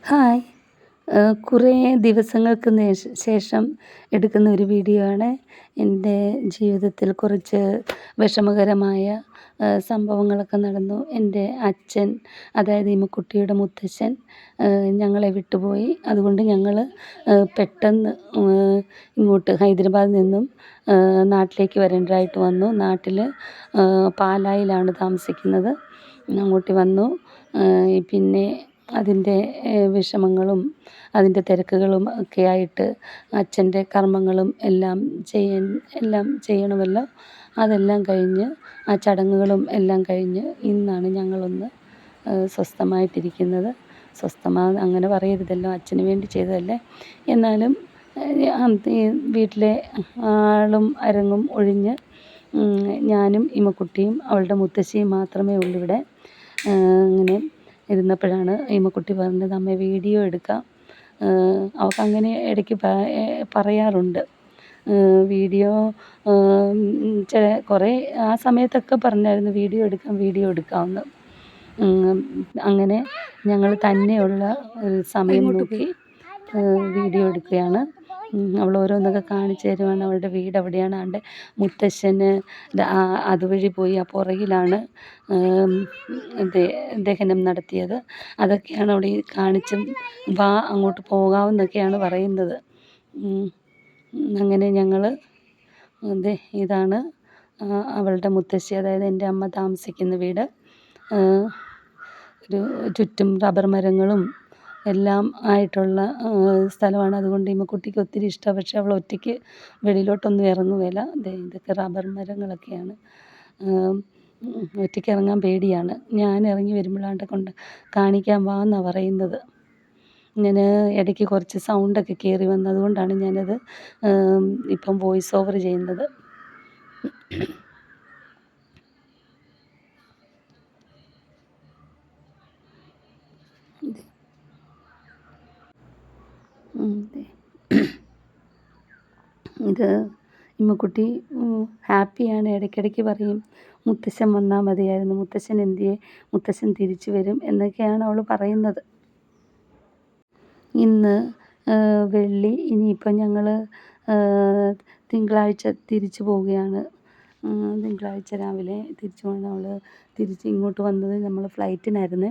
Hi. കുറേ ദിവസങ്ങൾക്ക് ശേഷം എടുക്കുന്ന ഒരു വീഡിയോ ആണ്. എൻ്റെ ജീവിതത്തിൽ കുറച്ച് വിഷമകരമായ സംഭവങ്ങളൊക്കെ നടന്നു. എൻ്റെ അച്ഛൻ, അതായത് ഇമ്മക്കുട്ടിയുടെ മുത്തശ്ശൻ ഞങ്ങളെ വിട്ടുപോയി. അതുകൊണ്ട് ഞങ്ങൾ പെട്ടെന്ന് ഇങ്ങോട്ട് ഹൈദരാബാദിൽ നിന്നും നാട്ടിലേക്ക് വരേണ്ടതായിട്ട് വന്നു. നാട്ടിൽ പാലായിലാണ് താമസിക്കുന്നത്. അങ്ങോട്ട് വന്നു. പിന്നെ അതിൻ്റെ വിഷമങ്ങളും അതിൻ്റെ തിരക്കുകളും ഒക്കെ ആയിട്ട് അച്ഛൻ്റെ കർമ്മങ്ങളും എല്ലാം ചെയ്യണമല്ലോ. അതെല്ലാം കഴിഞ്ഞ് ആ ചടങ്ങുകളും എല്ലാം കഴിഞ്ഞ് ഇന്നാണ് ഞങ്ങളൊന്ന് സ്വസ്ഥമായിട്ടിരിക്കുന്നത്. അങ്ങനെ പറയരുതല്ലോ, അച്ഛന് വേണ്ടി ചെയ്തതല്ലേ. എന്നാലും ഈ വീട്ടിലെ ആളും അരങ്ങും ഒഴിഞ്ഞ് ഞാനും ഇമ്മക്കുട്ടിയും അവളുടെ മുത്തശ്ശിയും മാത്രമേ ഉള്ളൂ ഇവിടെ. അങ്ങനെ ഇരുന്നപ്പോഴാണ് ഇമ്മക്കുട്ടി പറഞ്ഞത്, അമ്മേ വീഡിയോ എടുക്കാം. അവൾക്കങ്ങനെ ഇടയ്ക്ക് പറയാറുണ്ട്. വീഡിയോ കുറേ ആ സമയത്തൊക്കെ പറഞ്ഞായിരുന്നു വീഡിയോ എടുക്കാമെന്ന്. അങ്ങനെ ഞങ്ങൾ തന്നെയുള്ള ഒരു സമയം നോക്കി വീഡിയോ എടുക്കുകയാണ്. അവൾ ഓരോന്നൊക്കെ കാണിച്ചു തരുവാണ്. അവളുടെ വീട് എവിടെയാണ്, അവളുടെ മുത്തശ്ശന് അതുവഴി പോയി ആ പുറകിലാണ് ദഹനം നടത്തിയത്. അതൊക്കെയാണ് അവിടെ കാണിച്ചും വാ അങ്ങോട്ട് പോകാമെന്നൊക്കെയാണ് പറയുന്നത്. അങ്ങനെ ഞങ്ങൾ ഇതാണ് അവളുടെ മുത്തശ്ശി, അതായത് എൻ്റെ അമ്മ താമസിക്കുന്ന വീട്. ഒരു ചുറ്റും റബ്ബർ മരങ്ങളും എല്ലാം ആയിട്ടുള്ള സ്ഥലമാണ്. അതുകൊണ്ട് ഇമ്മക്കുട്ടിക്ക് ഒത്തിരി ഇഷ്ടമാണ്. പക്ഷേ അവൾ ഒറ്റയ്ക്ക് വെളിയിലോട്ടൊന്നും ഇറങ്ങുകയില്ല. ഇതൊക്കെ റബ്ബർ മരങ്ങളൊക്കെയാണ്. ഒറ്റയ്ക്ക് ഇറങ്ങാൻ പേടിയാണ്. ഞാൻ ഇറങ്ങി വരുമ്പോഴാണ്ട് കൊണ്ട് കാണിക്കാൻ വാ എന്നാണ് പറയുന്നത്. ഇങ്ങനെ ഇടയ്ക്ക് കുറച്ച് സൗണ്ടൊക്കെ കയറി വന്നു. അതുകൊണ്ടാണ് ഞാനത് ഇപ്പം വോയിസ് ഓവർ ചെയ്യുന്നത്. ഇത് ഇമ്മക്കുട്ടി ഹാപ്പിയാണ്. ഇടയ്ക്കിടയ്ക്ക് പറയും, മുത്തശ്ശൻ വന്നാൽ മതിയായിരുന്നു, മുത്തശ്ശൻ എന്തിയെ, മുത്തശ്ശൻ തിരിച്ചു വരും എന്നൊക്കെയാണ് അവൾ പറയുന്നത്. ഇന്ന് വെള്ളി. ഇനിയിപ്പം ഞങ്ങൾ തിങ്കളാഴ്ച തിരിച്ചു പോവുകയാണ്. തിങ്കളാഴ്ച രാവിലെ തിരിച്ചു പോകണം. അവൾ തിരിച്ച് ഇങ്ങോട്ട് വന്നത് നമ്മൾ ഫ്ലൈറ്റിനായിരുന്നു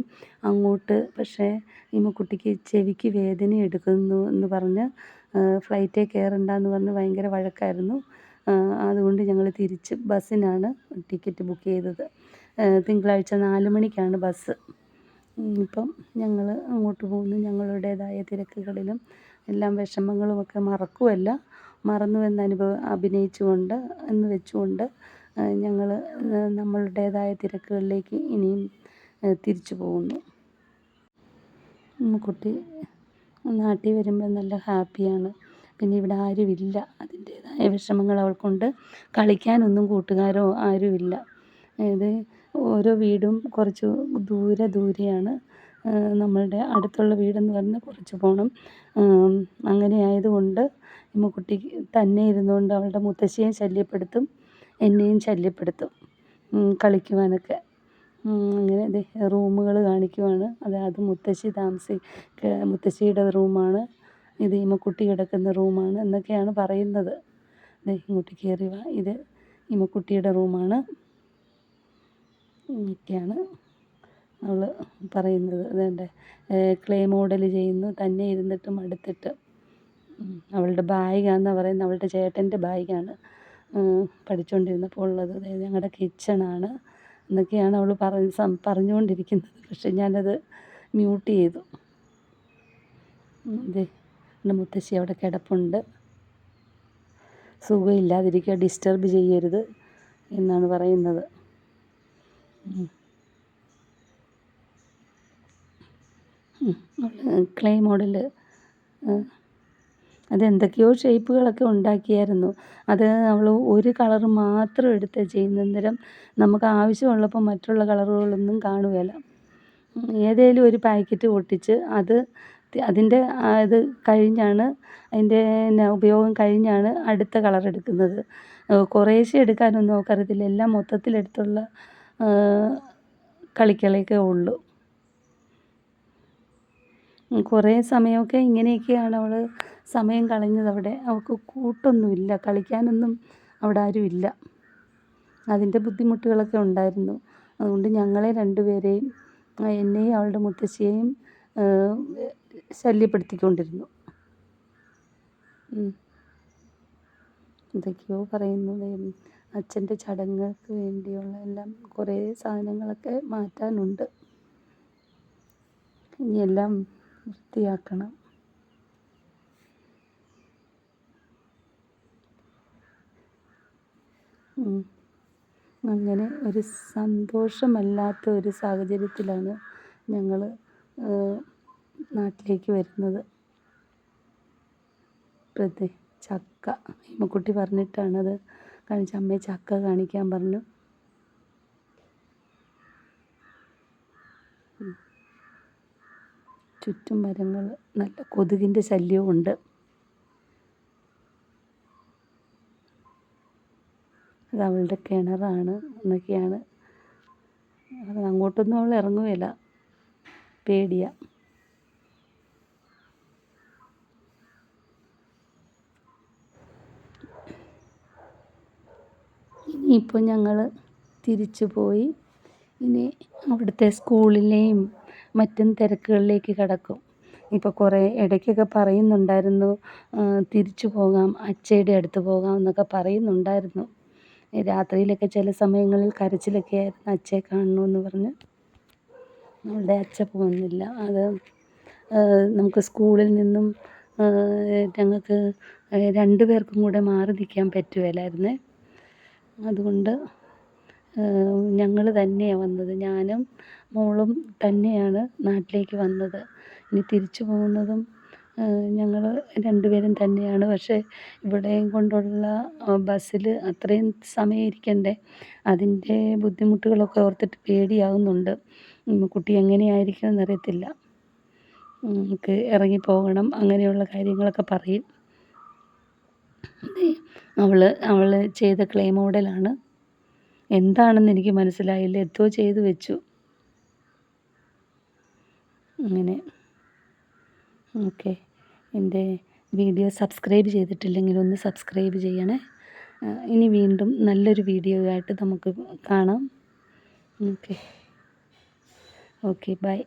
അങ്ങോട്ട്. പക്ഷേ ഇമ്മക്കുട്ടിക്ക് ചെവിക്ക് വേദന എടുക്കുന്നു എന്ന് പറഞ്ഞ് ഫ്ലൈറ്റിൽ കയറണ്ടെന്ന് പറഞ്ഞ് ഭയങ്കര വഴക്കായിരുന്നു. അതുകൊണ്ട് ഞങ്ങൾ തിരിച്ച് ബസ്സിനാണ് ടിക്കറ്റ് ബുക്ക് ചെയ്തത്. തിങ്കളാഴ്ച 4 മണിക്കാണ് ബസ്. ഇപ്പം ഞങ്ങൾ അങ്ങോട്ട് പോകുന്നു. ഞങ്ങളുടേതായ തിരക്കുകളിലും എല്ലാം വിഷമങ്ങളുമൊക്കെ മറക്കുമല്ല, മറന്നു അഭിനയിച്ചുകൊണ്ട് വെച്ചുകൊണ്ട് ഞങ്ങൾ നമ്മളുടേതായ തിരക്കുകളിലേക്ക് ഇനിയും തിരിച്ചു പോകുന്നു. കുട്ടി നാട്ടിൽ വരുമ്പോൾ നല്ല ഹാപ്പിയാണ്. പിന്നെ ഇവിടെ ആരുമില്ല. അതിൻ്റേതായ വിഷമങ്ങൾ അവൾക്കുണ്ട്. കളിക്കാനൊന്നും കൂട്ടുകാരോ ആരുമില്ല. ഇത് ഓരോ വീടും കുറച്ച് ദൂരെയാണ്. നമ്മളുടെ അടുത്തുള്ള വീടെന്ന് പറഞ്ഞാൽ കുറച്ച് പോകണം. അങ്ങനെ ആയതുകൊണ്ട് ഇമ്മക്കുട്ടി തന്നെ ഇരുന്നുകൊണ്ട് അവളുടെ മുത്തശ്ശിയെ ശല്യപ്പെടുത്തും, എന്നെയും ശല്യപ്പെടുത്തും കളിക്കുവാനൊക്കെ. അങ്ങനെ റൂമുകൾ കാണിക്കുവാണ്. അത് മുത്തശ്ശിയുടെ റൂമാണ്, ഇത് ഇമ്മക്കുട്ടി കിടക്കുന്ന റൂമാണ് എന്നൊക്കെയാണ് പറയുന്നത്. ഇങ്ങോട്ട് കയറി വാ, ഇത് ഇമ്മക്കുട്ടിയുടെ റൂമാണ് ഒക്കെയാണ് അവൾ പറയുന്നത്. അതുകൊണ്ട് ക്ലേ മോഡൽ ചെയ്യുന്നു, തന്നെ ഇരുന്നിട്ട് മടുത്തിട്ട്. അവളുടെ ബാഗാണെന്നാണ് പറയുന്നത്. അവളുടെ ചേട്ടൻ്റെ ബാഗാണ് പഠിച്ചുകൊണ്ടിരുന്നപ്പോൾ ഉള്ളത്. ഞങ്ങളുടെ കിച്ചണാണ് എന്നൊക്കെയാണ് അവൾ പറഞ്ഞുകൊണ്ടിരിക്കുന്നത്. പക്ഷെ ഞാനത് മ്യൂട്ട് ചെയ്തു. എൻ്റെ മുത്തശ്ശി അവിടെ കിടപ്പുണ്ട്. സുഖമില്ലാതിരിക്കുക, ഡിസ്റ്റർബ് ചെയ്യരുത് എന്നാണ് പറയുന്നത്. ക്ലേ മോഡൽ അതെന്തൊക്കെയോ ഷേപ്പുകളൊക്കെ ഉണ്ടാക്കിയായിരുന്നു. അത് അവൾ ഒരു കളറ് മാത്രം എടുത്ത് ചെയ്യുന്നത്. അന്നേരം നമുക്ക് ആവശ്യമുള്ളപ്പോൾ മറ്റുള്ള കളറുകളൊന്നും കാണുകയില്ല. ഏതേലും ഒരു പാക്കറ്റ് പൊട്ടിച്ച് അതിൻ്റെ ഇത് കഴിഞ്ഞാണ്, അതിൻ്റെ ഉപയോഗം കഴിഞ്ഞാണ് അടുത്ത കളർ എടുക്കുന്നത്. കുറേശ്ശെ എടുക്കാനൊന്നും അവൾക്കറിയത്തില്ല. എല്ലാം മൊത്തത്തിലെടുത്തുള്ള കളികളൊക്കെ ഉള്ളൂ. കുറേ സമയമൊക്കെ ഇങ്ങനെയൊക്കെയാണ് അവൾ സമയം കളഞ്ഞതവിടെ. അവൾക്ക് കൂട്ടൊന്നുമില്ല, കളിക്കാനൊന്നും അവിടെ ആരുമില്ല. അതിൻ്റെ ബുദ്ധിമുട്ടുകളൊക്കെ ഉണ്ടായിരുന്നു. അതുകൊണ്ട് ഞങ്ങളെ രണ്ടുപേരെയും, എന്നെയും അവളുടെ മുത്തശ്ശിയെയും ശല്യപ്പെടുത്തിക്കൊണ്ടിരുന്നു. എന്തൊക്കെയോ പറയുന്നു. അച്ഛൻ്റെ ചടങ്ങുകൾക്ക് വേണ്ടിയുള്ള എല്ലാം കുറേ സാധനങ്ങളൊക്കെ മാറ്റാനുണ്ട്. ഇനിയെല്ലാം വൃത്തിയാക്കണം. അങ്ങനെ ഒരു സന്തോഷമല്ലാത്ത ഒരു സാഹചര്യത്തിലാണ് ഞങ്ങൾ നാട്ടിലേക്ക് വരുന്നത്. ചക്ക ഹിമക്കുട്ടി പറഞ്ഞിട്ടാണത് കാണിച്ച. അമ്മയെ ചക്ക കാണിക്കാൻ പറഞ്ഞു. ചുറ്റും മരങ്ങൾ, നല്ല കൊതുകിൻ്റെ ശല്യവും ഉണ്ട്. അത് അവളുടെ കിണറാണ് എന്നൊക്കെയാണ്. അങ്ങോട്ടൊന്നും അവൾ ഇറങ്ങുകയില്ല, പേടിയാണ്. ഇനിയിപ്പോൾ ഞങ്ങൾ തിരിച്ചു പോയി ഇനി അവിടുത്തെ സ്കൂളിലെയും മറ്റും തിരക്കുകളിലേക്ക് കടക്കും. ഇപ്പോൾ കുറേ ഇടയ്ക്കൊക്കെ പറയുന്നുണ്ടായിരുന്നു, തിരിച്ചു പോകാം, അച്ചയുടെ അടുത്ത് പോകാം എന്നൊക്കെ പറയുന്നുണ്ടായിരുന്നു. രാത്രിയിലൊക്കെ ചില സമയങ്ങളിൽ കരച്ചിലൊക്കെ ആയിരുന്നു, അച്ചയെ കാണണമെന്ന് പറഞ്ഞ്. അവളുടെ അച്ച പോകുന്നില്ല. അത് നമുക്ക് സ്കൂളിൽ നിന്നും ഞങ്ങൾക്ക് 2 പേർക്കും കൂടെ മാറി നിൽക്കാൻ പറ്റുകയില്ലായിരുന്നേ. അതുകൊണ്ട് ഞങ്ങൾ തന്നെയാണ് വന്നത്. ഞാനും മോളും തന്നെയാണ് നാട്ടിലേക്ക് വന്നത്. ഇനി തിരിച്ചു പോകുന്നതും ഞങ്ങൾ 2 പേരും തന്നെയാണ്. പക്ഷേ ഇവിടെയും കൊണ്ടുള്ള ബസ്സിൽ അത്രയും സമയം ഇരിക്കണ്ടേ, അതിൻ്റെ ബുദ്ധിമുട്ടുകളൊക്കെ ഓർത്തിട്ട് പേടിയാവുന്നുണ്ട്. കുട്ടി എങ്ങനെയായിരിക്കും എന്നറിയത്തില്ല. നമുക്ക് ഇറങ്ങിപ്പോകണം, അങ്ങനെയുള്ള കാര്യങ്ങളൊക്കെ പറയും. അവൾ ചെയ്ത ക്ലേ മോഡലാണ്. എന്താണെന്ന് എനിക്ക് മനസ്സിലായില്ല, എന്തോ ചെയ്ത് വെച്ചു. അങ്ങനെ ഓക്കെ. എൻ്റെ വീഡിയോ സബ്സ്ക്രൈബ് ചെയ്തിട്ടില്ലെങ്കിൽ ഒന്ന് സബ്സ്ക്രൈബ് ചെയ്യണേ. ഇനി വീണ്ടും നല്ലൊരു വീഡിയോ ആയിട്ട് നമുക്ക് കാണാം. ഓക്കെ. ബൈ.